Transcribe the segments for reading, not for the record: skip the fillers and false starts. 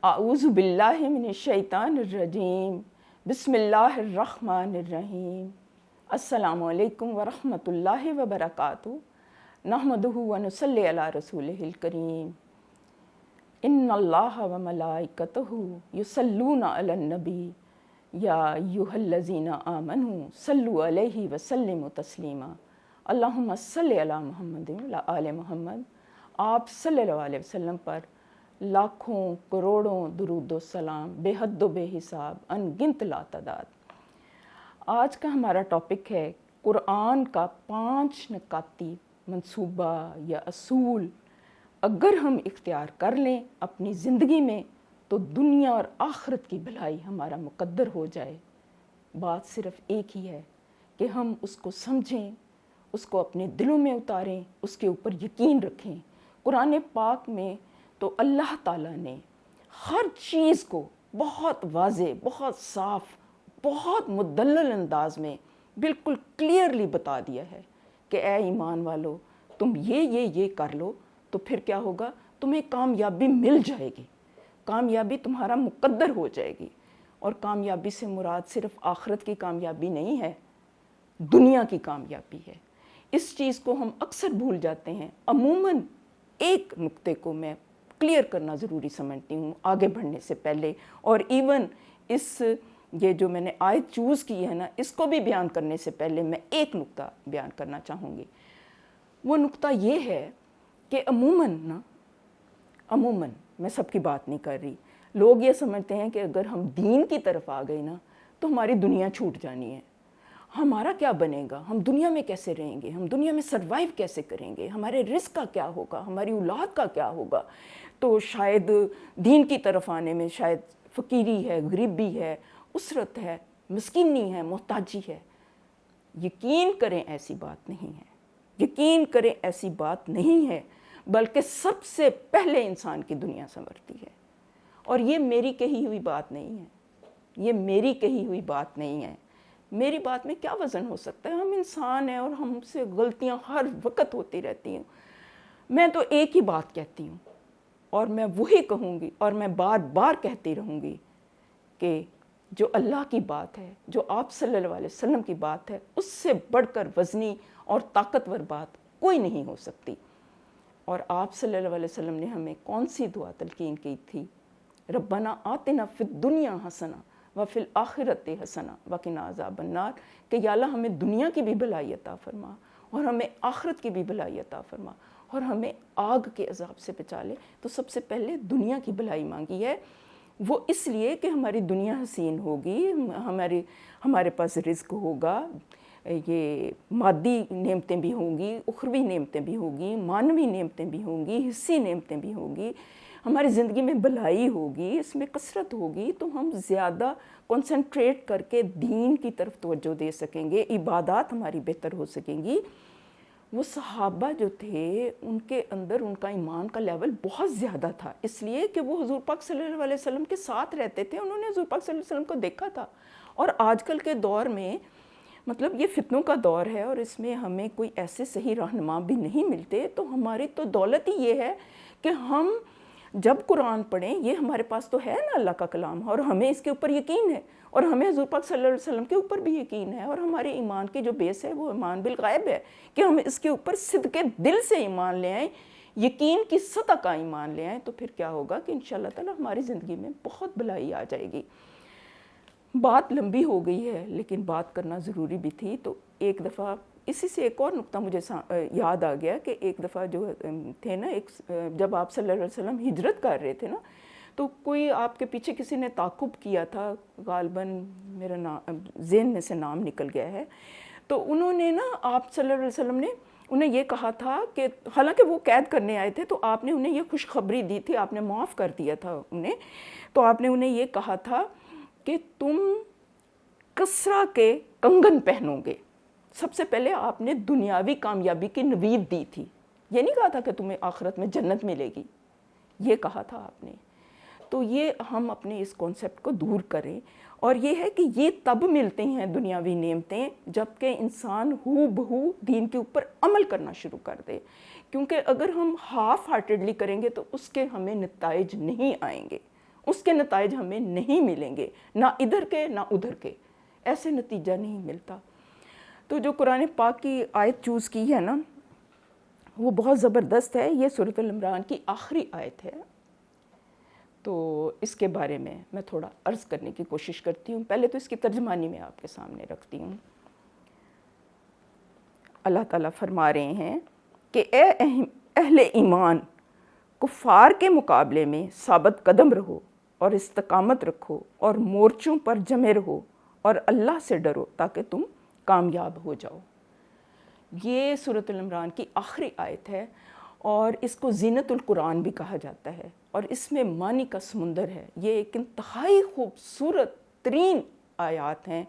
اعوذ باللہ من الشیطان الرجیم بسم اللہ الرحمن الرحیم السلام علیکم ورحمۃ اللہ وبرکاتہ نحمدہ ونصلی علی رسولہ الکریم ان اللہ وملائکتہ یصلون علی النبی یا ایھا الذین آمنوا صلوا علیہ وسلموا تسلیما اللہم صلی علی محمد وعلی آل محمد۔ آپ صلی اللہ علیہ وسلم پر لاکھوں کروڑوں درود و سلام بے حد و بے حساب ان گنت لا تعداد۔ آج کا ہمارا ٹاپک ہے قرآن کا 5 نکاتی منصوبہ یا اصول اگر ہم اختیار کر لیں اپنی زندگی میں تو دنیا اور آخرت کی بھلائی ہمارا مقدر ہو جائے۔ بات صرف ایک ہی ہے کہ ہم اس کو سمجھیں، اس کو اپنے دلوں میں اتاریں، اس کے اوپر یقین رکھیں۔ قرآن پاک میں تو اللہ تعالیٰ نے ہر چیز کو بہت واضح، بہت صاف، بہت مدلل انداز میں بالکل کلیئرلی بتا دیا ہے کہ اے ایمان والو، تم یہ کر لو تو پھر کیا ہوگا، تمہیں کامیابی مل جائے گی، کامیابی تمہارا مقدر ہو جائے گی۔ اور کامیابی سے مراد صرف آخرت کی کامیابی نہیں ہے، دنیا کی کامیابی ہے۔ اس چیز کو ہم اکثر بھول جاتے ہیں۔ عموماً ایک نقطے کو میں کلیئر کرنا ضروری سمجھتی ہوں آگے بڑھنے سے پہلے، اور ایون یہ جو میں نے آیت چوز کی ہے نا، اس کو بھی بیان کرنے سے پہلے میں ایک نقطہ بیان کرنا چاہوں گی۔ وہ نقطہ یہ ہے کہ عموماً میں سب کی بات نہیں کر رہی، لوگ یہ سمجھتے ہیں کہ اگر ہم دین کی طرف آ گئے نا تو ہماری دنیا چھوٹ جانی ہے، ہمارا کیا بنے گا، ہم دنیا میں کیسے رہیں گے، ہم دنیا میں سروائیو کیسے کریں گے، ہمارے رزق کا کیا ہوگا، ہماری اولاد کا کیا ہوگا۔ تو شاید دین کی طرف آنے میں شاید فقیری ہے، غریبی ہے، اسرت ہے، مسکینی ہے، محتاجی ہے۔ یقین کریں ایسی بات نہیں ہے، یقین کریں ایسی بات نہیں ہے، بلکہ سب سے پہلے انسان کی دنیا سنورتی ہے۔ اور یہ میری کہی ہوئی بات نہیں ہے، یہ میری کہی ہوئی بات نہیں ہے۔ میری بات میں کیا وزن ہو سکتا ہے، ہم انسان ہیں اور ہم سے غلطیاں ہر وقت ہوتی رہتی ہیں۔ میں تو ایک ہی بات کہتی ہوں اور میں وہی کہوں گی اور میں بار بار کہتی رہوں گی کہ جو اللہ کی بات ہے، جو آپ صلی اللہ علیہ وسلم کی بات ہے، اس سے بڑھ کر وزنی اور طاقتور بات کوئی نہیں ہو سکتی۔ اور آپ صلی اللہ علیہ وسلم نے ہمیں کون سی دعا تلقین کی تھی؟ ربنا آتنا فی الدنیا حسنہ وفی الآخرۃ حسنہ وقنا عذاب النار، کہ یا اللہ ہمیں دنیا کی بھی بھلائی عطا فرما اور ہمیں آخرت کی بھی بھلائی عطا فرما اور ہمیں آگ کے عذاب سے بچا لے۔ تو سب سے پہلے دنیا کی بھلائی مانگی ہے، وہ اس لیے کہ ہماری دنیا حسین ہوگی، ہمارے پاس رزق ہوگا، یہ مادی نعمتیں بھی ہوں گی، اخروی نعمتیں بھی ہوں گی، معنوی نعمتیں بھی ہوں گی، حصی نعمتیں بھی ہوں گی، ہماری زندگی میں بھلائی ہوگی، اس میں کثرت ہوگی، تو ہم زیادہ کنسنٹریٹ کر کے دین کی طرف توجہ دے سکیں گے، عبادات ہماری بہتر ہو سکیں گی۔ وہ صحابہ جو تھے ان کے اندر ان کا ایمان کا لیول بہت زیادہ تھا، اس لیے کہ وہ حضور پاک صلی اللہ علیہ وسلم کے ساتھ رہتے تھے، انہوں نے حضور پاک صلی اللہ علیہ وسلم کو دیکھا تھا۔ اور آج کل کے دور میں مطلب یہ فتنوں کا دور ہے اور اس میں ہمیں کوئی ایسے صحیح رہنما بھی نہیں ملتے، تو ہماری تو دولت ہی یہ ہے کہ ہم جب قرآن پڑھیں، یہ ہمارے پاس تو ہے نا اللہ کا کلام، اور ہمیں اس کے اوپر یقین ہے، اور ہمیں حضور پاک صلی اللہ علیہ وسلم کے اوپر بھی یقین ہے، اور ہمارے ایمان کی جو بیس ہے وہ ایمان بالغیب ہے کہ ہم اس کے اوپر صدق دل سے ایمان لے آئیں، یقین کی سطح کا ایمان لے آئیں، تو پھر کیا ہوگا کہ انشاءاللہ تعالی ہماری زندگی میں بہت بھلائی آ جائے گی۔ بات لمبی ہو گئی ہے لیکن بات کرنا ضروری بھی تھی۔ تو ایک دفعہ اسی سے ایک اور نقطہ مجھے یاد آ گیا کہ ایک دفعہ جو تھے نا، جب آپ صلی اللہ علیہ وسلم ہجرت کر رہے تھے نا، تو کوئی آپ کے پیچھے کسی نے تعاقب کیا تھا، غالباً میرا نام ذہن میں سے نام نکل گیا ہے، تو انہوں نے نا آپ صلی اللہ علیہ وسلم نے انہیں یہ کہا تھا کہ حالانکہ وہ قید کرنے آئے تھے، تو آپ نے انہیں یہ خوشخبری دی تھی، آپ نے معاف کر دیا تھا انہیں، تو آپ نے انہیں یہ کہا تھا کہ تم کسریٰ کے کنگن پہنو گے۔ سب سے پہلے آپ نے دنیاوی کامیابی کی نوید دی تھی، یہ نہیں کہا تھا کہ تمہیں آخرت میں جنت ملے گی، یہ کہا تھا آپ نے۔ تو یہ ہم اپنے اس کانسیپٹ کو دور کریں، اور یہ ہے کہ یہ تب ملتے ہیں دنیاوی نعمتیں جب کہ انسان ہو بہو دین کے اوپر عمل کرنا شروع کر دے، کیونکہ اگر ہم ہاف ہارٹیڈلی کریں گے تو اس کے ہمیں نتائج نہیں آئیں گے، اس کے نتائج ہمیں نہیں ملیں گے، نہ ادھر کے نہ ادھر کے، ایسے نتیجہ نہیں ملتا۔ تو جو قرآن پاک کی آیت چوز کی ہے نا وہ بہت زبردست ہے، یہ سورۃ العمران کی آخری آیت ہے۔ تو اس کے بارے میں تھوڑا عرض کرنے کی کوشش کرتی ہوں۔ پہلے تو اس کی ترجمانی میں آپ کے سامنے رکھتی ہوں۔ اللہ تعالیٰ فرما رہے ہیں کہ اے اہل ایمان، کفار کے مقابلے میں ثابت قدم رہو اور استقامت رکھو اور مورچوں پر جمے رہو اور اللہ سے ڈرو تاکہ تم کامیاب ہو جاؤ۔ یہ سورۃ العمران کی آخری آیت ہے اور اس کو زینت القرآن بھی کہا جاتا ہے، اور اس میں معنی کا سمندر ہے۔ یہ ایک انتہائی خوبصورت ترین آیات ہیں،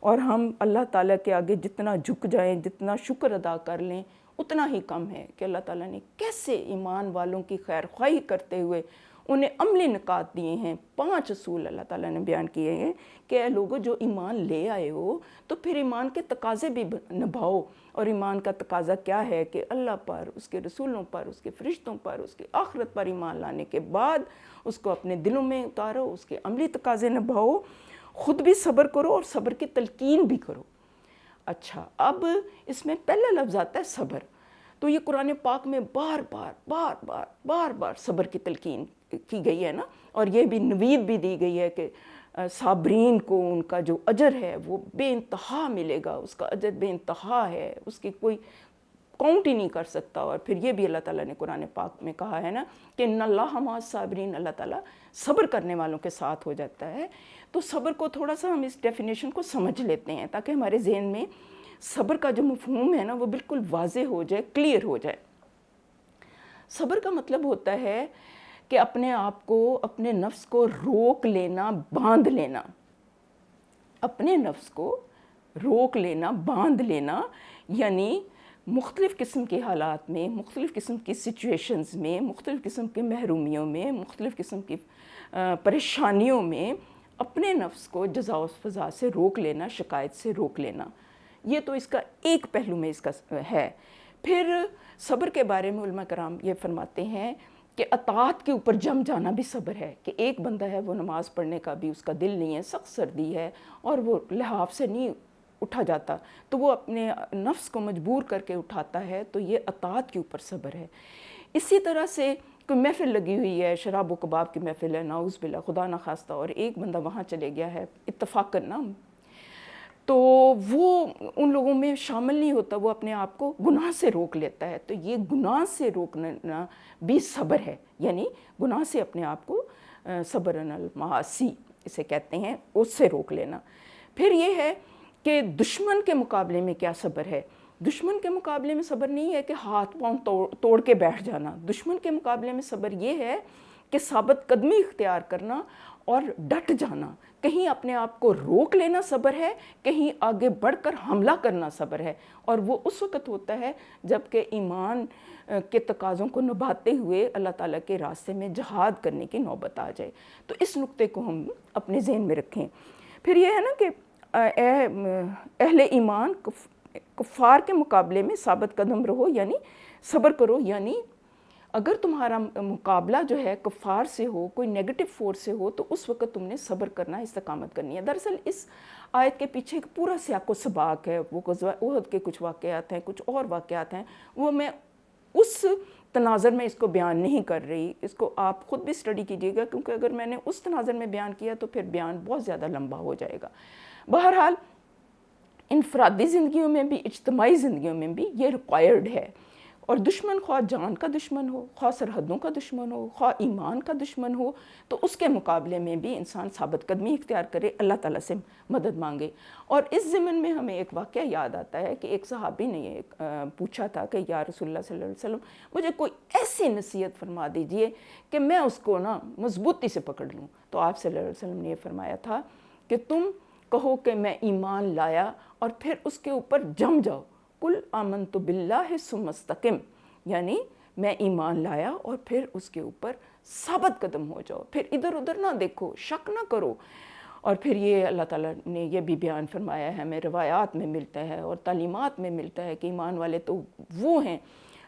اور ہم اللہ تعالیٰ کے آگے جتنا جھک جائیں، جتنا شکر ادا کر لیں اتنا ہی کم ہے کہ اللہ تعالیٰ نے کیسے ایمان والوں کی خیر خواہی کرتے ہوئے انہیں عملی نکات دیے ہیں۔ 5 اصول اللہ تعالیٰ نے بیان کیے ہیں کہ اے لوگوں جو ایمان لے آئے ہو تو پھر ایمان کے تقاضے بھی نبھاؤ۔ اور ایمان کا تقاضا کیا ہے کہ اللہ پر، اس کے رسولوں پر، اس کے فرشتوں پر، اس کی آخرت پر ایمان لانے کے بعد اس کو اپنے دلوں میں اتارو، اس کے عملی تقاضے نبھاؤ، خود بھی صبر کرو اور صبر کی تلقین بھی کرو۔ اچھا، اب اس میں پہلا لفظ آتا ہے صبر۔ تو یہ قرآن پاک میں بار بار صبر کی تلقین کی گئی ہے نا، اور یہ بھی نوید بھی دی گئی ہے کہ صابرین کو ان کا جو اجر ہے وہ بے انتہا ملے گا، اس کا اجر بے انتہا ہے، اس کی کوئی کاؤنٹ ہی نہیں کر سکتا۔ اور پھر یہ بھی اللہ تعالیٰ نے قرآن پاک میں کہا ہے نا کہ ان اللہ مع الصابرین، اللہ تعالیٰ صبر کرنے والوں کے ساتھ ہو جاتا ہے۔ تو صبر کو تھوڑا سا ہم اس ڈیفینیشن کو سمجھ لیتے ہیں تاکہ ہمارے ذہن میں صبر کا جو مفہوم ہے نا وہ بالکل واضح ہو جائے، کلیئر ہو جائے۔ صبر کا مطلب ہوتا ہے کہ اپنے آپ کو، اپنے نفس کو روک لینا، باندھ لینا، اپنے نفس کو روک لینا، باندھ لینا، یعنی مختلف قسم کے حالات میں، مختلف قسم کی سچویشنز میں، مختلف قسم کی محرومیوں میں، مختلف قسم کی پریشانیوں میں اپنے نفس کو جزا و سزا سے روک لینا، شکایت سے روک لینا۔ یہ تو اس کا ایک پہلو میں اس کا ہے۔ پھر صبر کے بارے میں علماء کرام یہ فرماتے ہیں کہ اطاعت کے اوپر جم جانا بھی صبر ہے، کہ ایک بندہ ہے وہ نماز پڑھنے کا بھی اس کا دل نہیں ہے، سخت سردی ہے اور وہ لحاف سے نہیں اٹھا جاتا، تو وہ اپنے نفس کو مجبور کر کے اٹھاتا ہے، تو یہ اطاعت کے اوپر صبر ہے۔ اسی طرح سے کوئی محفل لگی ہوئی ہے، شراب و کباب کی محفل ہے، نعوذ باللہ، خدا نہ خواستہ، اور ایک بندہ وہاں چلے گیا ہے اتفاق کرنا، تو وہ ان لوگوں میں شامل نہیں ہوتا، وہ اپنے آپ کو گناہ سے روک لیتا ہے۔ تو یہ گناہ سے روکنا بھی صبر ہے، یعنی گناہ سے اپنے آپ کو، صبر المعاصی اسے کہتے ہیں، اس سے روک لینا۔ پھر یہ ہے کہ دشمن کے مقابلے میں کیا صبر ہے۔ دشمن کے مقابلے میں صبر نہیں ہے کہ ہاتھ پاؤں توڑ کے بیٹھ جانا۔ دشمن کے مقابلے میں صبر یہ ہے کہ ثابت قدمی اختیار کرنا اور ڈٹ جانا، کہیں اپنے آپ کو روک لینا صبر ہے، کہیں آگے بڑھ کر حملہ کرنا صبر ہے، اور وہ اس وقت ہوتا ہے جب کہ ایمان کے تقاضوں کو نبھاتے ہوئے اللہ تعالیٰ کے راستے میں جہاد کرنے کی نوبت آ جائے۔ تو اس نقطے کو ہم اپنے ذہن میں رکھیں۔ پھر یہ ہے نا کہ اہل ایمان کفار کے مقابلے میں ثابت قدم رہو، یعنی صبر کرو، یعنی اگر تمہارا مقابلہ جو ہے کفار سے ہو، کوئی نیگیٹو فورس سے ہو، تو اس وقت تم نے صبر کرنا، استقامت کرنی ہے۔ دراصل اس آیت کے پیچھے ایک پورا سیاق و سباق ہے، وہ غزوہ احد کے کچھ واقعات ہیں، کچھ اور واقعات ہیں، وہ میں اس تناظر میں اس کو بیان نہیں کر رہی، اس کو آپ خود بھی اسٹڈی کیجیے گا، کیونکہ اگر میں نے اس تناظر میں بیان کیا تو پھر بیان بہت زیادہ لمبا ہو جائے گا۔ بہرحال انفرادی زندگیوں میں بھی، اجتماعی زندگیوں میں بھی یہ ریکوائرڈ ہے، اور دشمن خواہ جان کا دشمن ہو، خواہ سرحدوں کا دشمن ہو، خواہ ایمان کا دشمن ہو، تو اس کے مقابلے میں بھی انسان ثابت قدمی اختیار کرے، اللہ تعالیٰ سے مدد مانگے۔ اور اس ضمن میں ہمیں ایک واقعہ یاد آتا ہے کہ ایک صحابی نے یہ پوچھا تھا کہ یا رسول اللہ صلی اللہ علیہ وسلم، مجھے کوئی ایسی نصیحت فرما دیجئے کہ میں اس کو نا مضبوطی سے پکڑ لوں۔ تو آپ صلی اللہ علیہ وسلم نے یہ فرمایا تھا کہ تم کہو کہ میں ایمان لایا اور پھر اس کے اوپر جم جاؤ، قل آمنت باللہ ثم استقم، یعنی میں ایمان لایا اور پھر اس کے اوپر ثابت قدم ہو جاؤ، پھر ادھر ادھر نہ دیکھو، شک نہ کرو۔ اور پھر یہ اللہ تعالیٰ نے یہ بھی بیان فرمایا ہے، ہمیں روایات میں ملتا ہے اور تعلیمات میں ملتا ہے کہ ایمان والے تو وہ ہیں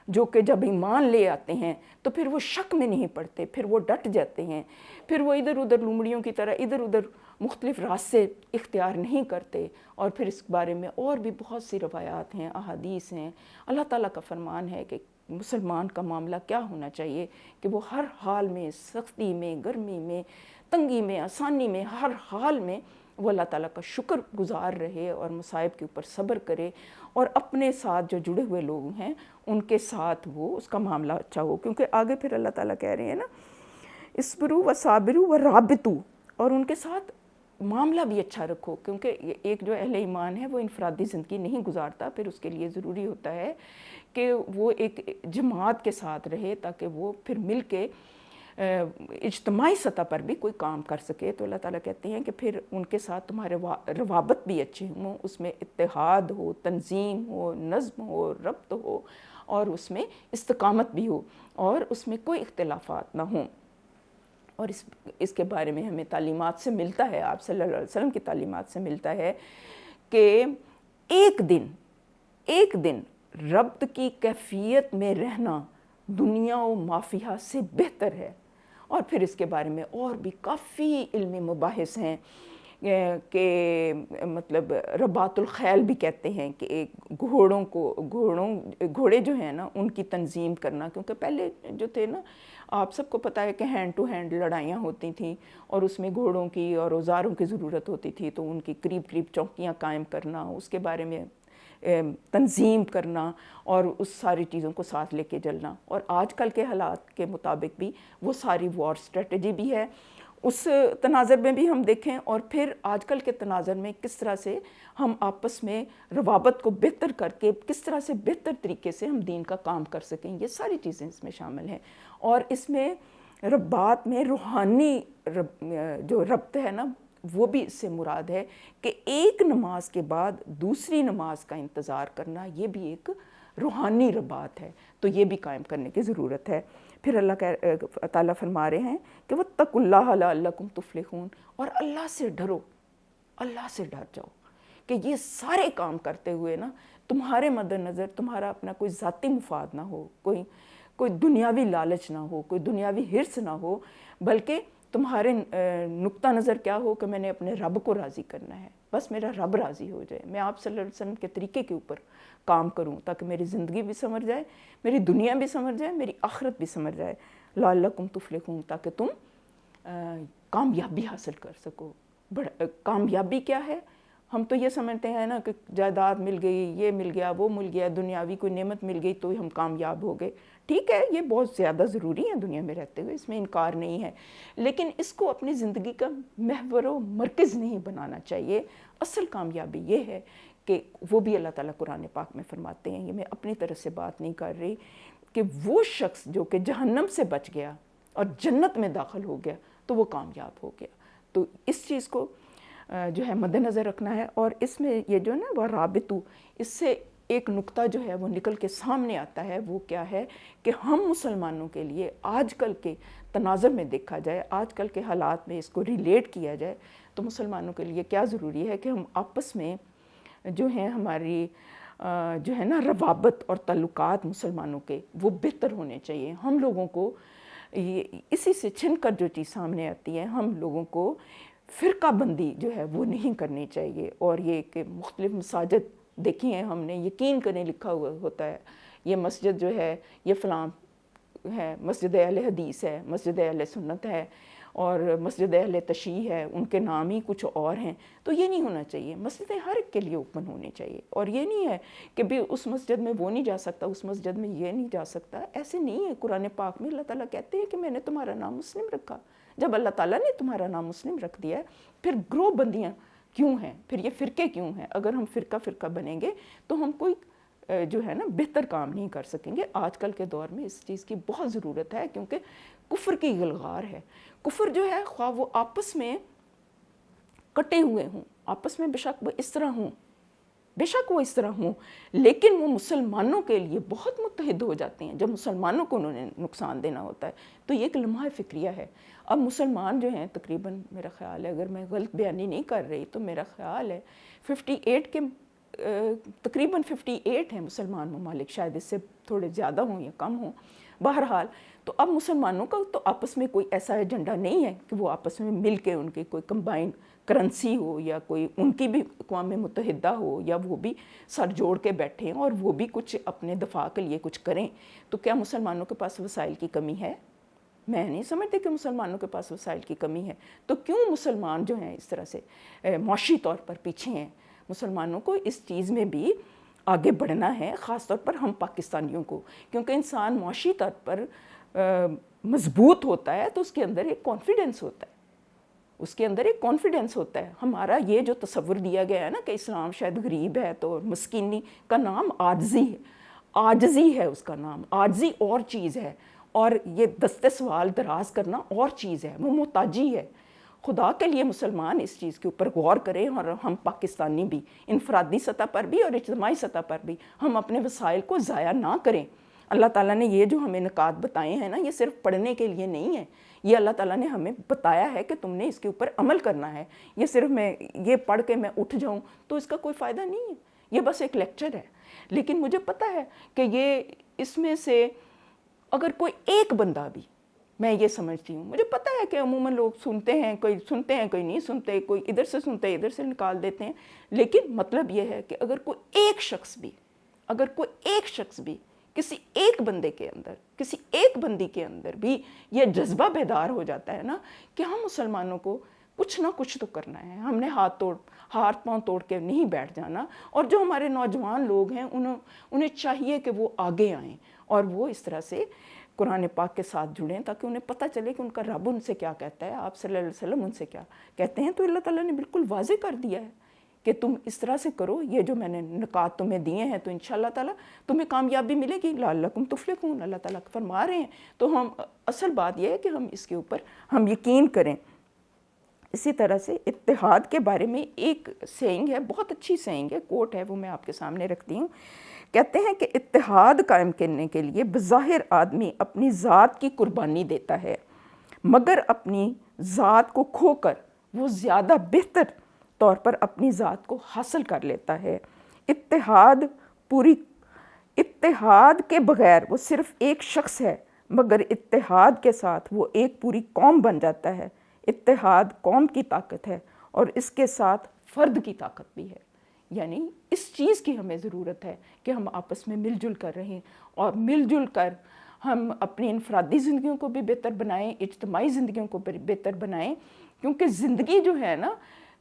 جو کہ جب ایمان لے آتے ہیں تو پھر وہ شک میں نہیں پڑتے، پھر وہ ڈٹ جاتے ہیں، پھر وہ ادھر ادھر لومڑیوں کی طرح ادھر ادھر مختلف راستے اختیار نہیں کرتے. اور پھر اس بارے میں اور بھی بہت سی روایات ہیں، احادیث ہیں. اللہ تعالیٰ کا فرمان ہے کہ مسلمان کا معاملہ کیا ہونا چاہیے کہ وہ ہر حال میں، سختی میں، گرمی میں، تنگی میں، آسانی میں، ہر حال میں وہ اللہ تعالیٰ کا شکر گزار رہے اور مصائب کے اوپر صبر کرے، اور اپنے ساتھ جو جڑے ہوئے لوگ ہیں ان کے ساتھ وہ اس کا معاملہ اچھا ہو. کیونکہ آگے پھر اللہ تعالیٰ کہہ رہے ہیں نا، اصبروا وصابروا ورابطوا، اور ان کے ساتھ معاملہ بھی اچھا رکھو. کیونکہ ایک جو اہل ایمان ہے وہ انفرادی زندگی نہیں گزارتا، پھر اس کے لیے ضروری ہوتا ہے کہ وہ ایک جماعت کے ساتھ رہے تاکہ وہ پھر مل کے اجتماعی سطح پر بھی کوئی کام کر سکے. تو اللہ تعالیٰ کہتے ہیں کہ پھر ان کے ساتھ تمہارے روابط بھی اچھے ہوں، اس میں اتحاد ہو، تنظیم ہو، نظم ہو، ربط ہو، اور اس میں استقامت بھی ہو، اور اس میں کوئی اختلافات نہ ہوں. اور اس کے بارے میں ہمیں تعلیمات سے ملتا ہے، آپ صلی اللہ علیہ وسلم کی تعلیمات سے ملتا ہے کہ ایک دن ربط کی کیفیت میں رہنا دنیا و ما فیہا سے بہتر ہے. اور پھر اس کے بارے میں اور بھی کافی علمی مباحث ہیں کہ مطلب رباط الخیل بھی کہتے ہیں کہ ایک گھوڑے جو ہیں نا ان کی تنظیم کرنا. کیونکہ پہلے جو تھے نا، آپ سب کو پتہ ہے کہ ہینڈ ٹو ہینڈ لڑائیاں ہوتی تھیں، اور اس میں گھوڑوں کی اور اوزاروں کی ضرورت ہوتی تھی، تو ان کی قریب چوکیاں قائم کرنا، اس کے بارے میں تنظیم کرنا، اور اس ساری چیزوں کو ساتھ لے کے چلنا. اور آج کل کے حالات کے مطابق بھی وہ ساری وار اسٹریٹجی بھی ہے اس تناظر میں بھی ہم دیکھیں. اور پھر آج کل کے تناظر میں کس طرح سے ہم آپس میں روابط کو بہتر کر کے کس طرح سے بہتر طریقے سے ہم دین کا کام کر سکیں، یہ ساری چیزیں اس میں شامل ہیں. اور اس میں رباط میں روحانی جو ربط ہے نا، وہ بھی اس سے مراد ہے کہ ایک نماز کے بعد دوسری نماز کا انتظار کرنا، یہ بھی ایک روحانی رباط ہے. تو یہ بھی قائم کرنے کی ضرورت ہے. پھر اللہ تعالیٰ فرما رہے ہیں کہ واتقوا اللہ لعلکم تفلحون، اور اللہ سے ڈرو، اللہ سے ڈر جاؤ کہ یہ سارے کام کرتے ہوئے نا تمہارے مد نظر تمہارا اپنا کوئی ذاتی مفاد نہ ہو، کوئی دنیاوی لالچ نہ ہو، کوئی دنیاوی حرص نہ ہو، بلکہ تمہارے نقطہ نظر کیا ہو کہ میں نے اپنے رب کو راضی کرنا ہے، بس میرا رب راضی ہو جائے، میں آپ صلی اللہ علیہ وسلم کے طریقے کے اوپر کام کروں تاکہ میری زندگی بھی سمجھ جائے، میری دنیا بھی سمجھ جائے، میری آخرت بھی سمجھ جائے. لعلکم تفلحون، تاکہ تم کامیابی حاصل کر سکو. کامیابی کیا ہے؟ ہم تو یہ سمجھتے ہیں نا کہ جائیداد مل گئی، یہ مل گیا، وہ مل گیا، دنیاوی کوئی نعمت مل گئی تو ہم کامیاب ہو گئے. ٹھیک ہے، یہ بہت زیادہ ضروری ہے دنیا میں رہتے ہوئے، اس میں انکار نہیں ہے، لیکن اس کو اپنی زندگی کا محور و مرکز نہیں بنانا چاہیے. اصل کامیابی یہ ہے کہ وہ بھی اللہ تعالیٰ قرآن پاک میں فرماتے ہیں، یہ میں اپنی طرف سے بات نہیں کر رہی، کہ وہ شخص جو کہ جہنم سے بچ گیا اور جنت میں داخل ہو گیا تو وہ کامیاب ہو گیا. تو اس چیز کو جو ہے مد نظر رکھنا ہے. اور اس میں یہ جو ہے نا وہ رابطو، اس سے ایک نقطہ جو ہے وہ نکل کے سامنے آتا ہے. وہ کیا ہے کہ ہم مسلمانوں کے لیے آج کل کے تناظر میں دیکھا جائے، آج کل کے حالات میں اس کو ریلیٹ کیا جائے، تو مسلمانوں کے لیے کیا ضروری ہے کہ ہم آپس میں جو ہیں ہماری جو ہے نا روابط اور تعلقات مسلمانوں کے وہ بہتر ہونے چاہیے. ہم لوگوں کو اسی سے چھن کر جو چیز سامنے آتی ہے، ہم لوگوں کو فرقہ بندی جو ہے وہ نہیں کرنی چاہیے. اور یہ کہ مختلف مساجد دیکھی ہیں ہم نے، یقین کریں لکھا ہوا ہوتا ہے یہ مسجد جو ہے یہ فلاں ہے، مسجد اہل حدیث ہے، مسجد اہل سنت ہے، اور مسجد اہل تشیع ہے، ان کے نام ہی کچھ اور ہیں. تو یہ نہیں ہونا چاہیے. مسجدیں ہر ایک کے لیے اوپن ہونی چاہیے. اور یہ نہیں ہے کہ بھی اس مسجد میں وہ نہیں جا سکتا، اس مسجد میں یہ نہیں جا سکتا، ایسے نہیں ہے. قرآن پاک میں اللہ تعالیٰ کہتے ہیں کہ میں نے تمہارا نام مسلم رکھا. جب اللہ تعالیٰ نے تمہارا نام مسلم رکھ دیا ہے، پھر گروہ بندیاں کیوں ہیں، پھر یہ فرقے کیوں ہیں؟ اگر ہم فرقہ بنیں گے تو ہم کوئی جو ہے نا بہتر کام نہیں کر سکیں گے. آج کل کے دور میں اس چیز کی بہت ضرورت ہے، کیونکہ کفر کی غلغار ہے. کفر جو ہے خواہ وہ آپس میں کٹے ہوئے ہوں، آپس میں بے شک وہ اس طرح ہوں، لیکن وہ مسلمانوں کے لیے بہت متحد ہو جاتے ہیں جب مسلمانوں کو انہوں نے نقصان دینا ہوتا ہے. تو یہ ایک لمحہ فکریہ ہے. اب مسلمان جو ہیں تقریباً میرا خیال ہے، اگر میں غلط بیانی نہیں کر رہی تو میرا خیال ہے 58 کے تقریباً 58 ہیں مسلمان ممالک، شاید اس سے تھوڑے زیادہ ہوں یا کم ہوں، بہرحال تو اب مسلمانوں کا تو آپس میں کوئی ایسا ایجنڈا نہیں ہے کہ وہ آپس میں مل کے ان کی کوئی کمبائنڈ کرنسی ہو یا کوئی ان کی بھی اقوام متحدہ ہو یا وہ بھی سر جوڑ کے بیٹھیں اور وہ بھی کچھ اپنے دفاع کے لیے کچھ کریں. تو کیا مسلمانوں کے پاس وسائل کی کمی ہے؟ میں نہیں سمجھتی کہ مسلمانوں کے پاس وسائل کی کمی ہے. تو کیوں مسلمان جو ہیں اس طرح سے معاشی طور پر پیچھے ہیں؟ مسلمانوں کو اس چیز میں بھی آگے بڑھنا ہے، خاص طور پر ہم پاکستانیوں کو، کیونکہ انسان معاشی طور پر مضبوط ہوتا ہے تو اس کے اندر ایک کانفیڈنس ہوتا ہے، اس کے اندر ایک کانفیڈنس ہوتا ہے. ہمارا یہ جو تصور دیا گیا ہے نا کہ اسلام شاید غریب ہے، تو مسکینی کا نام عاجزی ہے، عاجزی ہے اس کا نام. عاجزی اور چیز ہے، اور یہ دست سوال دراز کرنا اور چیز ہے، وہ محتاجی ہے. خدا کے لیے مسلمان اس چیز کے اوپر غور کریں، اور ہم پاکستانی بھی انفرادی سطح پر بھی اور اجتماعی سطح پر بھی ہم اپنے وسائل کو ضائع نہ کریں. اللہ تعالیٰ نے یہ جو ہمیں نکات بتائے ہیں نا، یہ صرف پڑھنے کے لیے نہیں ہے، یہ اللہ تعالیٰ نے ہمیں بتایا ہے کہ تم نے اس کے اوپر عمل کرنا ہے. یہ صرف میں یہ پڑھ کے میں اٹھ جاؤں تو اس کا کوئی فائدہ نہیں ہے، یہ بس ایک لیکچر ہے. لیکن مجھے پتہ ہے کہ یہ اس میں سے اگر کوئی ایک بندہ بھی، میں یہ سمجھتی ہوں، مجھے پتہ ہے کہ عموماً لوگ سنتے ہیں، کوئی نہیں سنتے، کوئی ادھر سے سنتے ہیں ادھر سے نکال دیتے ہیں، لیکن مطلب یہ ہے کہ اگر کوئی ایک شخص بھی کسی ایک بندے کے اندر، کسی ایک بندی کے اندر بھی یہ جذبہ بیدار ہو جاتا ہے نا کہ ہم مسلمانوں کو کچھ نہ کچھ تو کرنا ہے، ہم نے ہاتھ پاؤں توڑ کے نہیں بیٹھ جانا. اور جو ہمارے نوجوان لوگ ہیں انہیں چاہیے کہ وہ آگے آئیں اور وہ اس طرح سے قرآن پاک کے ساتھ جڑیں، تاکہ انہیں پتہ چلے کہ ان کا رب ان سے کیا کہتا ہے، آپ صلی اللہ علیہ وسلم ان سے کیا کہتے ہیں. تو اللہ تعالیٰ نے بالکل واضح کر دیا ہے کہ تم اس طرح سے کرو، یہ جو میں نے نکات تمہیں دیے ہیں تو انشاءاللہ تعالیٰ تمہیں کامیابی ملے گی. لعلکم تفلحون اللہ تعالیٰ فرما رہے ہیں. تو ہم اصل بات یہ ہے کہ ہم اس کے اوپر ہم یقین کریں. اسی طرح سے اتحاد کے بارے میں ایک سینگ ہے، بہت اچھی سینگ ہے، کوٹ ہے، وہ میں آپ کے سامنے رکھتی ہوں. کہتے ہیں کہ اتحاد قائم کرنے کے لیے بظاہر آدمی اپنی ذات کی قربانی دیتا ہے، مگر اپنی ذات کو کھو کر وہ زیادہ بہتر طور پر اپنی ذات کو حاصل کر لیتا ہے. اتحاد کے بغیر وہ صرف ایک شخص ہے، مگر اتحاد کے ساتھ وہ ایک پوری قوم بن جاتا ہے. اتحاد قوم کی طاقت ہے اور اس کے ساتھ فرد کی طاقت بھی ہے. یعنی اس چیز کی ہمیں ضرورت ہے کہ ہم آپس میں مل جل کر رہیں، اور مل جل کر ہم اپنی انفرادی زندگیوں کو بھی بہتر بنائیں، اجتماعی زندگیوں کو بہتر بنائیں. کیونکہ زندگی جو ہے نا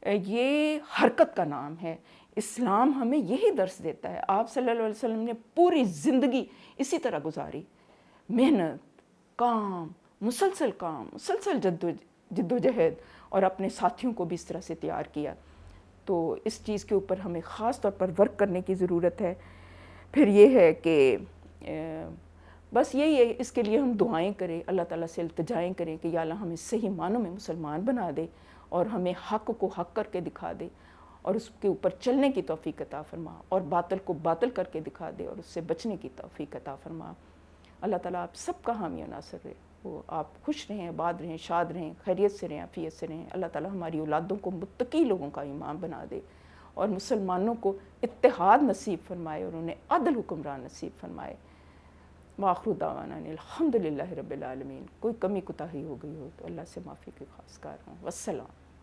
یہ حرکت کا نام ہے. اسلام ہمیں یہی درس دیتا ہے. آپ صلی اللہ علیہ وسلم نے پوری زندگی اسی طرح گزاری، محنت، مسلسل جد و جہد، اور اپنے ساتھیوں کو بھی اس طرح سے تیار کیا. تو اس چیز کے اوپر ہمیں خاص طور پر ورک کرنے کی ضرورت ہے. پھر یہ ہے کہ بس یہی ہے، اس کے لیے ہم دعائیں کریں، اللہ تعالیٰ سے التجائیں کریں کہ یا اللہ ہمیں صحیح معنوں میں مسلمان بنا دے، اور ہمیں حق کو حق کر کے دکھا دے، اور اس کے اوپر چلنے کی توفیق عطا فرما، اور باطل کو باطل کر کے دکھا دے اور اس سے بچنے کی توفیق عطا فرما. اللہ تعالیٰ آپ سب کا حامی و ناصر رہے، وہ آپ خوش رہیں، آباد رہیں، شاد رہیں، خیریت سے رہیں، عافیت سے رہیں. اللہ تعالیٰ ہماری اولادوں کو متقی لوگوں کا امام بنا دے، اور مسلمانوں کو اتحاد نصیب فرمائے، اور انہیں عدل حکمران نصیب فرمائے. وآخر دعوانا الحمدللہ رب العالمین. کوئی کمی کوتاہی ہو گئی ہو تو اللہ سے معافی کی خواہش کر رہا ہوں. والسلام.